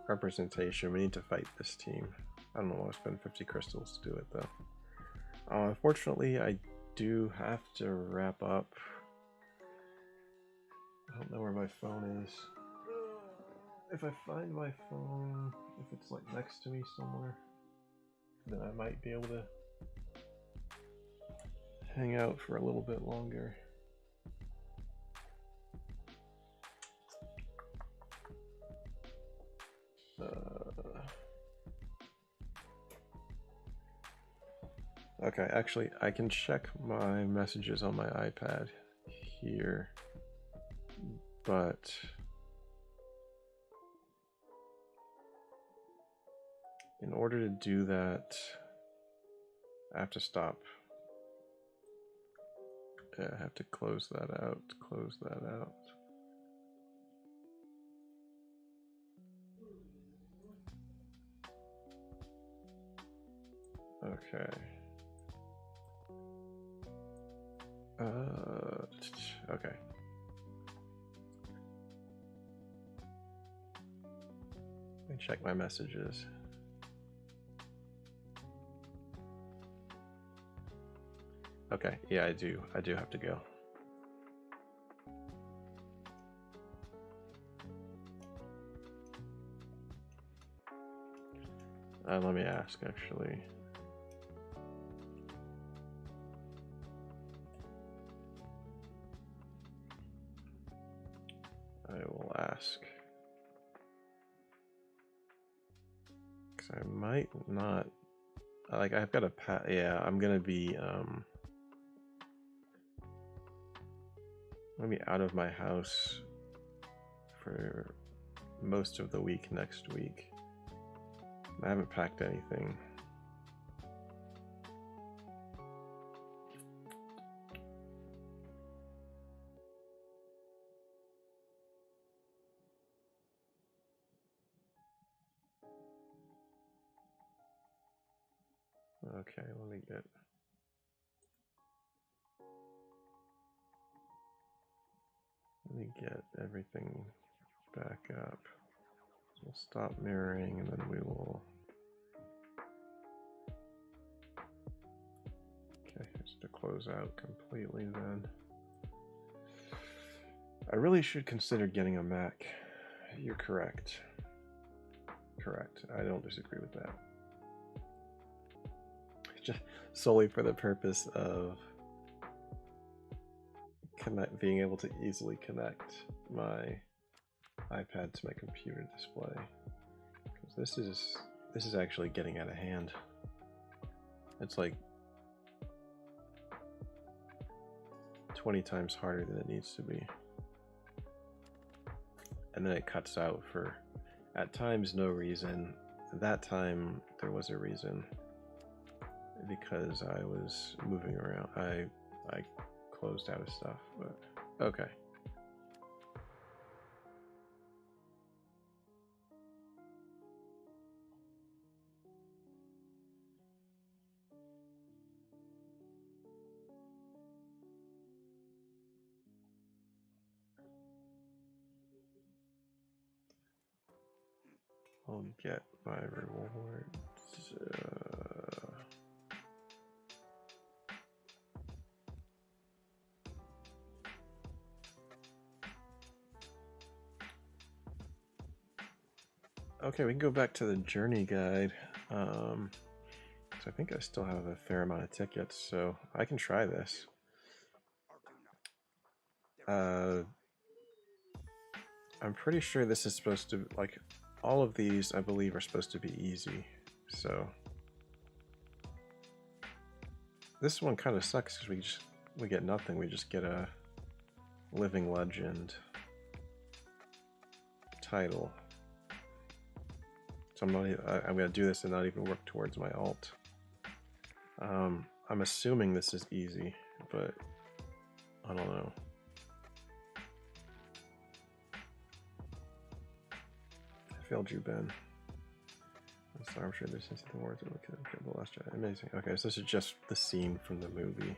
representation. We need to fight this team. I don't want to spend 50 crystals to do it though. Unfortunately, I do have to wrap up. I don't know where my phone is. If I find my phone, if it's like next to me somewhere, then I might be able to hang out for a little bit longer. Okay, actually, I can check my messages on my iPad here, but in order to do that, I have to stop. Yeah, I have to close that out, close that out. Okay. Okay. Let me check my messages. Okay, yeah, I do have to go. Let me ask, actually. I will ask. Because I might not... Like, I've got a... Yeah, I'm going to be... I'm going to be out of my house for most of the week next week. I haven't packed anything. Okay, let me get everything back up. So we'll stop mirroring and then we will... Okay, just to close out completely then. I really should consider getting a Mac. You're correct. Correct. I don't disagree with that. Just solely for the purpose of being able to easily connect my iPad to my computer display. Because this is actually getting out of hand. It's like 20 times harder than it needs to be. And then it cuts out for, at times, no reason. That time, there was a reason. Because I was moving around. I closed out of stuff, but okay. I'll get my rewards. Okay, we can go back to the journey guide. So I think I still have a fair amount of tickets, so I can try this. I'm pretty sure this is supposed to, like, all of these I believe are supposed to be easy, so this one kind of sucks because we get nothing. We just get a living legend title. So I'm gonna do this and not even work towards my alt. I'm assuming this is easy, but I don't know. I failed you, Ben. I'm sure this is the words of the Last Jedi. Amazing. Okay, so this is just the scene from the movie.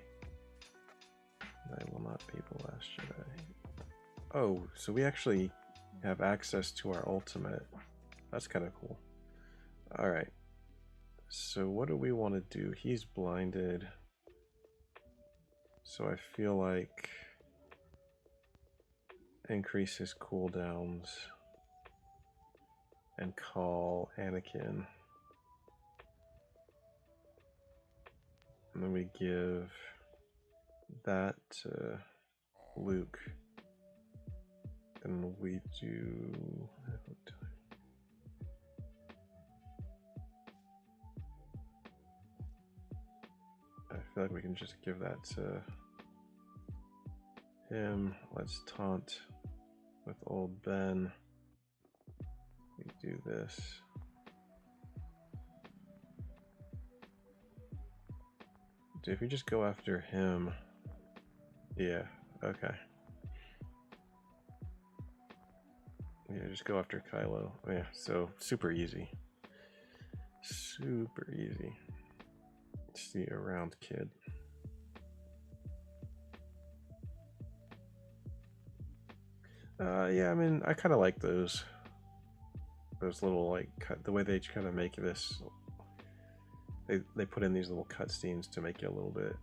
I will not be the Last Jedi. Oh, so we actually have access to our ultimate. That's kind of cool. Alright. So what do we want to do? He's blinded. So I feel like increase his cooldowns and call Anakin. And then we give that to Luke. And we do... I feel like we can just give that to him. Let's taunt with old Ben. We do this. If we just go after him, yeah, okay. Yeah, just go after Kylo. Yeah, so super easy. Super easy. See around kid. Yeah, I mean, I kind of like those little, like, the way they kind of make this. They put in these little cutscenes to make it a little bit,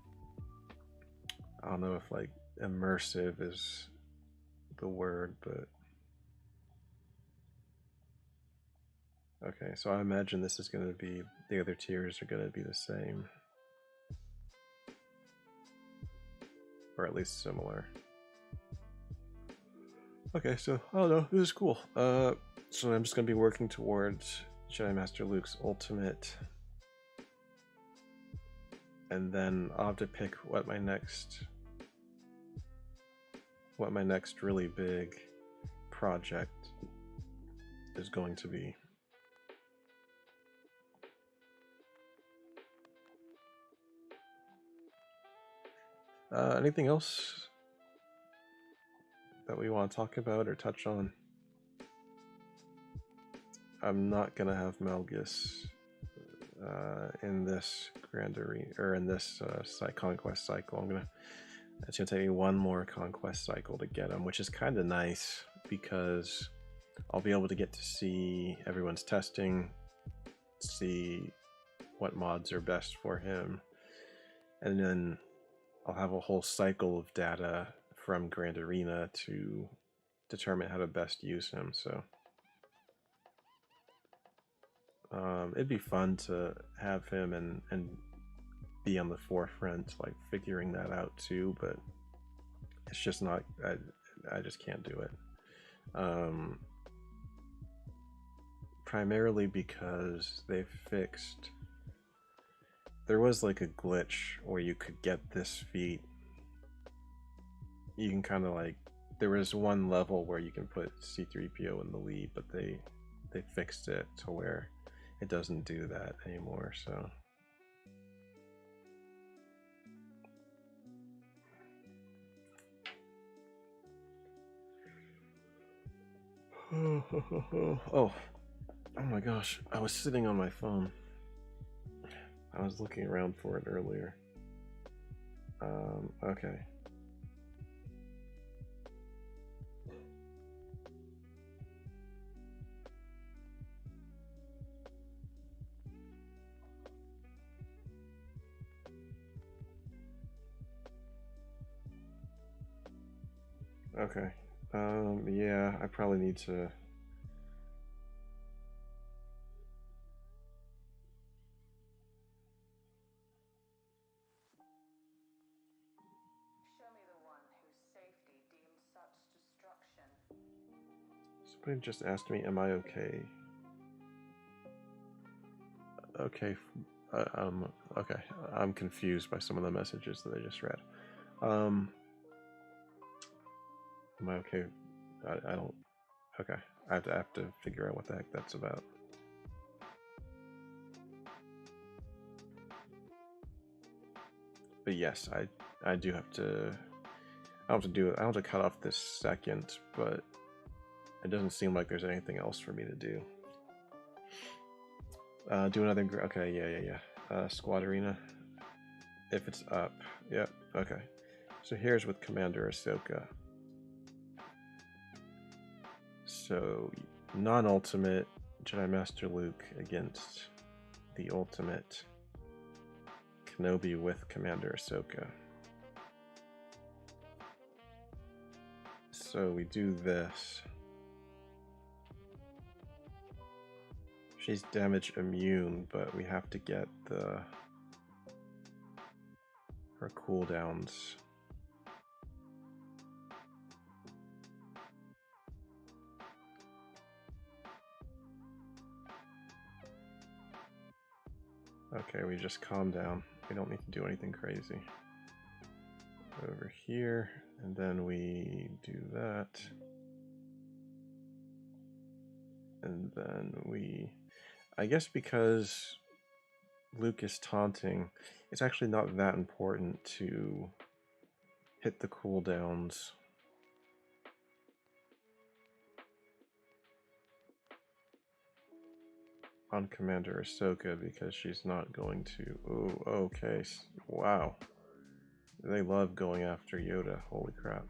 I don't know if like immersive is the word, but okay, so I imagine this is going to be, the other tiers are going to be the same, or at least similar. Okay, so I don't know, this is cool. So I'm just going to be working towards Jedi Master Luke's ultimate, and then I'll have to pick what my next really big project is going to be. Anything else that we want to talk about or touch on? I'm not gonna have Melgus in this Grand Arena, or in this conquest cycle. It's gonna take me one more conquest cycle to get him, which is kind of nice because I'll be able to get to see everyone's testing, see what mods are best for him, and then I'll have a whole cycle of data from Grand Arena to determine how to best use him. So it'd be fun to have him and be on the forefront, like figuring that out too, but it's just not, I just can't do it. Primarily because they fixed, there was like a glitch where you could get this feat. You can kind of like, there was one level where you can put C-3PO in the lead, but they fixed it to where it doesn't do that anymore, so. Oh my gosh, I was sitting on my phone. I was looking around for it earlier. Okay. Okay. Yeah, I probably need to... Somebody just asked me, am I okay? Okay. Okay. I'm confused by some of the messages that I just read. Am I okay? I don't... Okay. I have to figure out what the heck that's about. But yes, I do have to... I don't have to do it. I don't have to cut off this second, but it doesn't seem like there's anything else for me to do. Do another... Okay, yeah. Squad Arena. If it's up. Yep, okay. So here's with Commander Ahsoka. So, non-ultimate Jedi Master Luke against the ultimate Kenobi with Commander Ahsoka. So we do this. She's damage immune, but we have to get her cooldowns. Okay, we just calm down. We don't need to do anything crazy. Over here, and then we do that. And then we... I guess because Luke is taunting, it's actually not that important to hit the cooldowns. On Commander Ahsoka because she's not going to... Oh, okay. Wow. They love going after Yoda. Holy crap.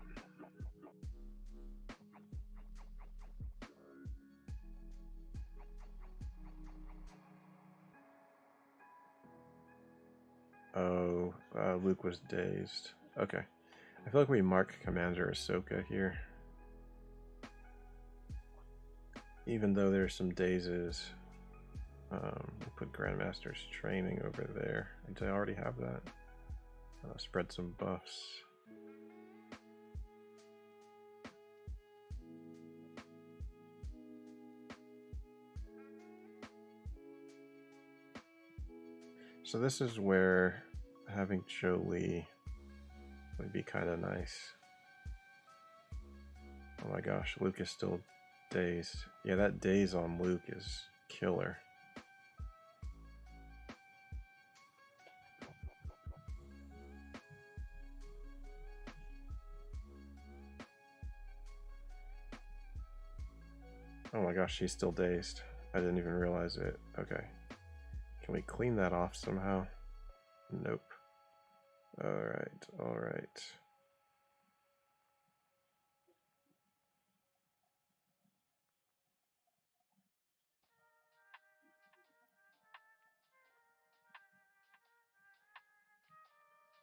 Oh, Luke was dazed. Okay. I feel like we mark Commander Ahsoka here. Even though there's some dazes. We'll put Grandmaster's training over there. Did I already have that? Spread some buffs. So this is where having Jolie would be kind of nice. Oh my gosh, Luke is still dazed. Yeah, that daze on Luke is killer. Oh my gosh, she's still dazed. I didn't even realize it. Okay. Can we clean that off somehow? Nope. Alright, alright.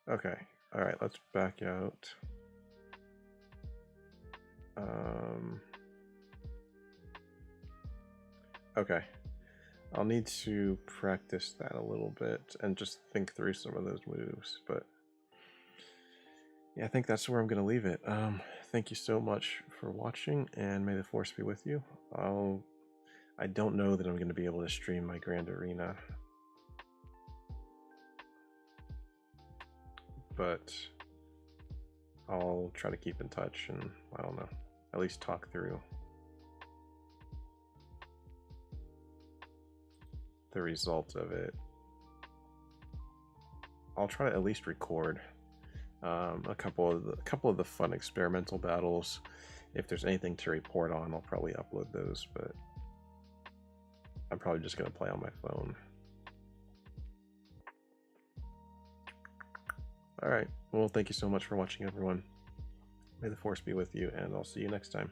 Okay, alright, let's back out. Okay. I'll need to practice that a little bit and just think through some of those moves, but yeah, I think that's where I'm going to leave it. Thank you so much for watching, and may the Force be with you. I don't know that I'm going to be able to stream my Grand Arena, but I'll try to keep in touch and, I don't know, at least talk through the result of it. I'll try to at least record a couple of the fun experimental battles. If there's anything to report on, I'll probably upload those, but I'm probably just going to play on my phone. Alright, well, thank you so much for watching, everyone. May the Force be with you, and I'll see you next time.